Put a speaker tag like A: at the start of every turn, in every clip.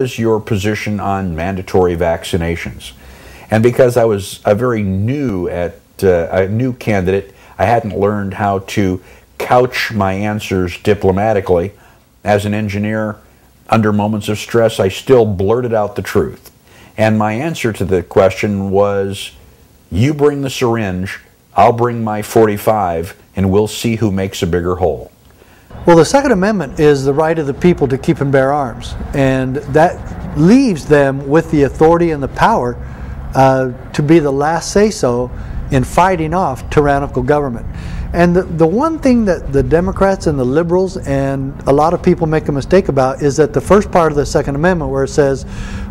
A: is your position on mandatory vaccinations? And because I was a very new candidate, I hadn't learned how to couch my answers diplomatically. As an engineer, under moments of stress, I still blurted out the truth. And my answer to the question was, you bring the syringe, I'll bring my .45, and we'll see who makes a bigger hole.
B: Well, the Second Amendment is the right of the people to keep and bear arms, and that leaves them with the authority and the power to be the last say-so in fighting off tyrannical government. And the one thing that the Democrats and the liberals and a lot of people make a mistake about is that the first part of the Second Amendment, where it says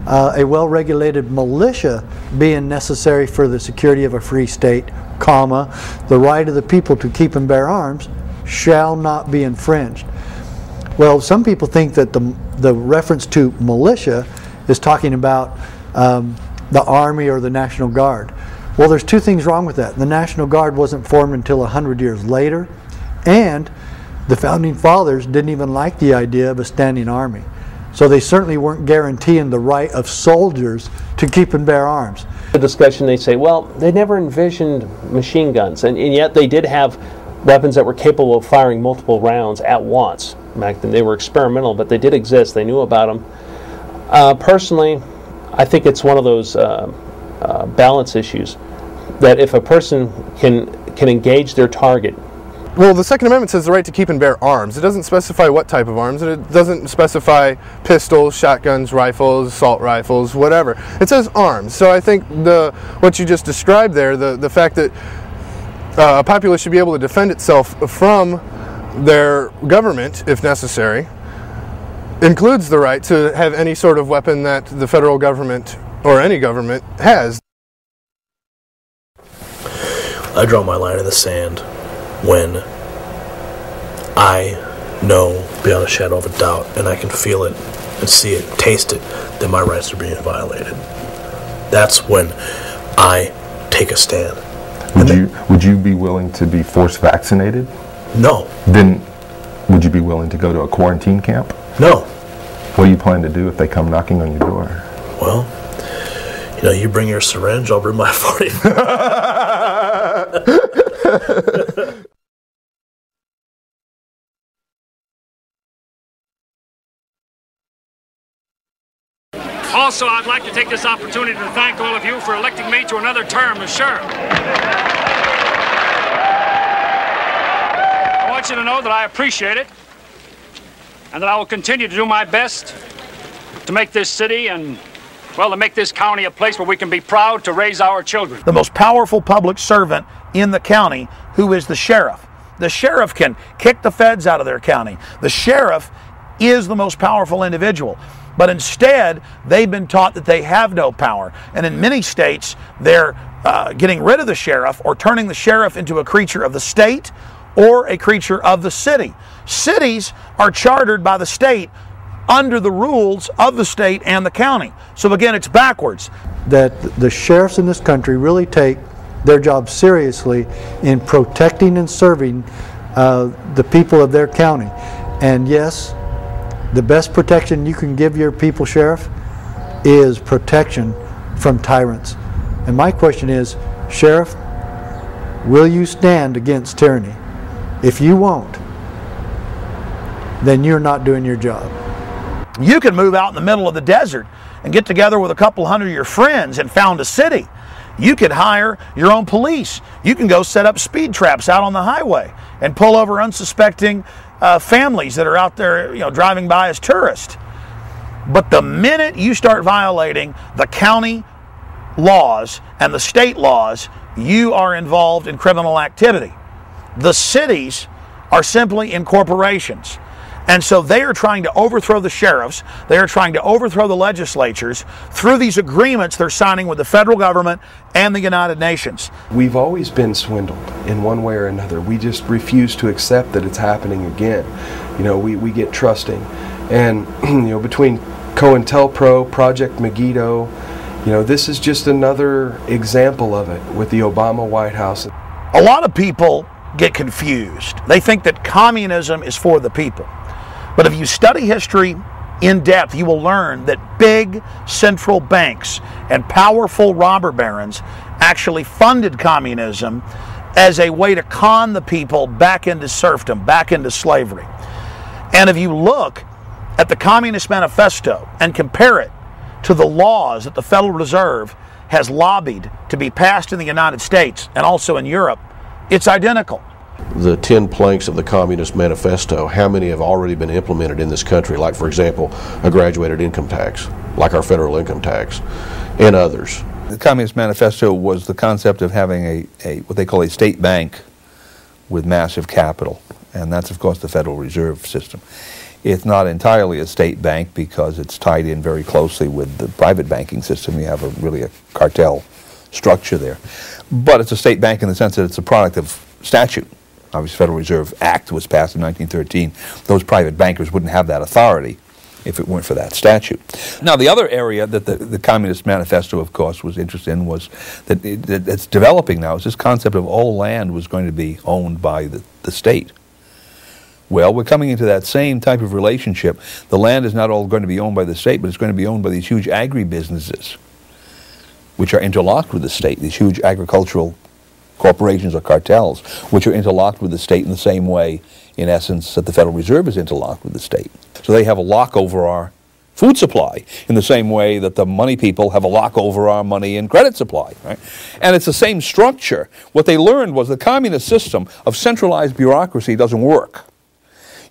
B: a well-regulated militia being necessary for the security of a free state, comma, the right of the people to keep and bear arms shall not be infringed. Well, some people think that the reference to militia is talking about the Army or the National Guard. Well, there's two things wrong with that. The National Guard wasn't formed until 100 years later, and the Founding Fathers didn't even like the idea of a standing army. So they certainly weren't guaranteeing the right of soldiers to keep and bear arms.
C: The discussion, they say, well, they never envisioned machine guns, and yet they did have weapons that were capable of firing multiple rounds at once. Back then, they were experimental, but they did exist. They knew about them. Personally, I think it's one of those balance issues, that if a person can engage their target.
D: Well, the Second Amendment says the right to keep and bear arms. It doesn't specify what type of arms, and it doesn't specify pistols, shotguns, rifles, assault rifles, whatever. It says arms. So I think what you just described there, the fact that a populace should be able to defend itself from their government, if necessary, includes the right to have any sort of weapon that the federal government or any government has.
E: I draw my line in the sand when I know beyond a shadow of a doubt, and I can feel it and see it, taste it, that my rights are being violated. That's when I take a stand.
F: Would you be willing to be force vaccinated?
E: No.
F: Then would you be willing to go to a quarantine camp?
E: No.
F: What do you plan to do if they come knocking on your door?
E: Well, you bring your syringe, I'll bring my 40.
G: Also, I'd like to take this opportunity to thank all of you for electing me to another term as sheriff. I want you to know that I appreciate it, and that I will continue to do my best to make this city and, well, to make this county a place where we can be proud to raise our children.
H: The most powerful public servant in the county, who is the sheriff. The sheriff can kick the feds out of their county. The sheriff is the most powerful individual. But instead, they've been taught that they have no power. And in many states, they're getting rid of the sheriff or turning the sheriff into a creature of the state or a creature of the city. Cities are chartered by the state under the rules of the state and the county. So again, it's backwards.
B: That the sheriffs in this country really take their job seriously in protecting and serving the people of their county. And yes, the best protection you can give your people, Sheriff, is protection from tyrants. And my question is, Sheriff, will you stand against tyranny? If you won't, then you're not doing your job.
H: You can move out in the middle of the desert and get together with a couple hundred of your friends and found a city. You could hire your own police. You can go set up speed traps out on the highway and pull over unsuspecting families that are out there, driving by as tourists. But the minute you start violating the county laws and the state laws, you are involved in criminal activity. The cities are simply incorporations. And so they are trying to overthrow the sheriffs. They are trying to overthrow the legislatures through these agreements they're signing with the federal government and the United Nations.
I: We've always been swindled in one way or another. We just refuse to accept that it's happening again. We get trusting. And, between COINTELPRO, Project Megiddo, this is just another example of it with the Obama White House.
H: A lot of people get confused. They think that communism is for the people. But if you study history in depth, you will learn that big central banks and powerful robber barons actually funded communism as a way to con the people back into serfdom, back into slavery. And if you look at the Communist Manifesto and compare it to the laws that the Federal Reserve has lobbied to be passed in the United States and also in Europe, it's identical.
J: The 10 planks of the Communist Manifesto, how many have already been implemented in this country? Like, for example, a graduated income tax, like our federal income tax, and others.
A: The Communist Manifesto was the concept of having a what they call a state bank with massive capital, and that's of course the Federal Reserve System. It's not entirely a state bank because it's tied in very closely with the private banking system. You have really a cartel structure there. But it's a state bank in the sense that it's a product of statute. Obviously, the Federal Reserve Act was passed in 1913. Those private bankers wouldn't have that authority if it weren't for that statute. Now, the other area that the Communist Manifesto, of course, was interested in was that it's developing now is this concept of all land was going to be owned by the state. Well, we're coming into that same type of relationship. The land is not all going to be owned by the state, but it's going to be owned by these huge agribusinesses, which are interlocked with the state, these huge agricultural corporations or cartels, which are interlocked with the state in the same way, in essence, that the Federal Reserve is interlocked with the state. So they have a lock over our food supply in the same way that the money people have a lock over our money and credit supply. Right? And it's the same structure. What they learned was the communist system of centralized bureaucracy doesn't work.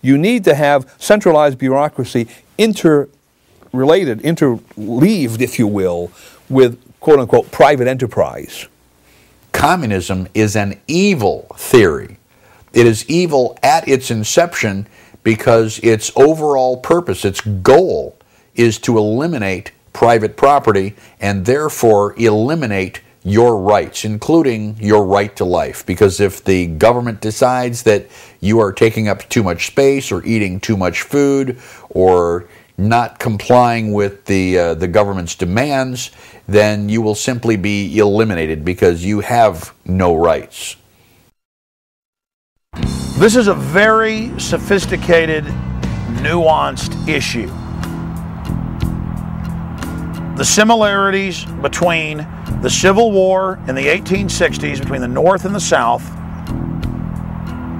A: You need to have centralized bureaucracy interrelated, interleaved, if you will, with quote-unquote private enterprise. Communism is an evil theory. It is evil at its inception because its overall purpose, its goal, is to eliminate private property and therefore eliminate your rights, including your right to life. Because if the government decides that you are taking up too much space or eating too much food or not complying with the government's demands, then you will simply be eliminated because you have no rights.
H: This is a very sophisticated, nuanced issue. The similarities between the Civil War in the 1860s between the North and the South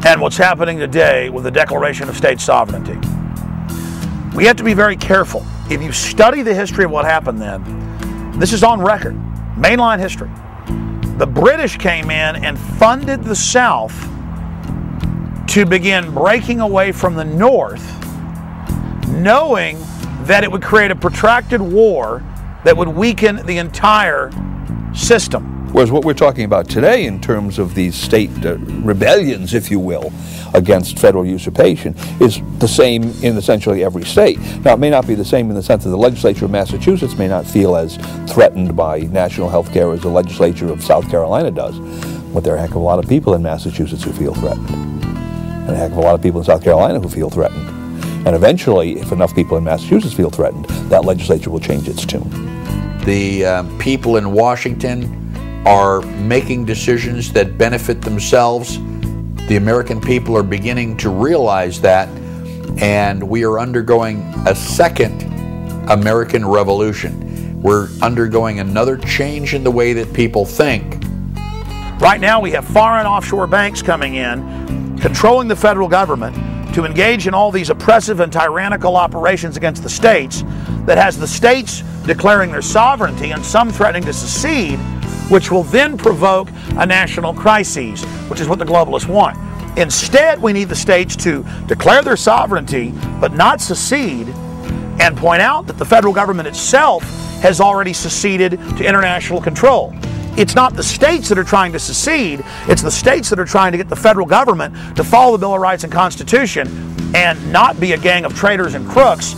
H: and what's happening today with the Declaration of State Sovereignty. We have to be very careful. If you study the history of what happened then, this is on record, mainline history. The British came in and funded the South to begin breaking away from the North, knowing that it would create a protracted war that would weaken the entire system.
A: Whereas what we're talking about today in terms of these state rebellions, if you will, against federal usurpation is the same in essentially every state. Now, it may not be the same in the sense that the legislature of Massachusetts may not feel as threatened by national health care as the legislature of South Carolina does, but there are a heck of a lot of people in Massachusetts who feel threatened, and a heck of a lot of people in South Carolina who feel threatened. And eventually, if enough people in Massachusetts feel threatened, that legislature will change its tune. The people in Washington are making decisions that benefit themselves. The American people are beginning to realize that, and we are undergoing a second American Revolution. We're undergoing another change in the way that people think.
H: Right now we have foreign offshore banks coming in, controlling the federal government to engage in all these oppressive and tyrannical operations against the states that has the states declaring their sovereignty and some threatening to secede, which will then provoke a national crisis, which is what the globalists want. Instead, we need the states to declare their sovereignty, but not secede, and point out that the federal government itself has already seceded to international control. It's not the states that are trying to secede, it's the states that are trying to get the federal government to follow the Bill of Rights and Constitution and not be a gang of traitors and crooks,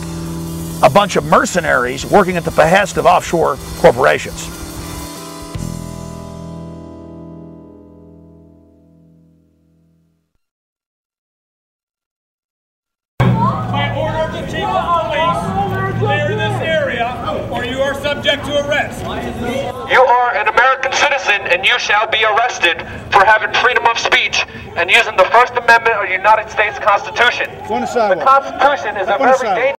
H: a bunch of mercenaries working at the behest of offshore corporations.
K: By order of the Chief of Police, clear this area, or you are subject to arrest.
L: You are an American citizen, and you shall be arrested for having freedom of speech and using the First Amendment of the United States Constitution. The Constitution is a very dangerous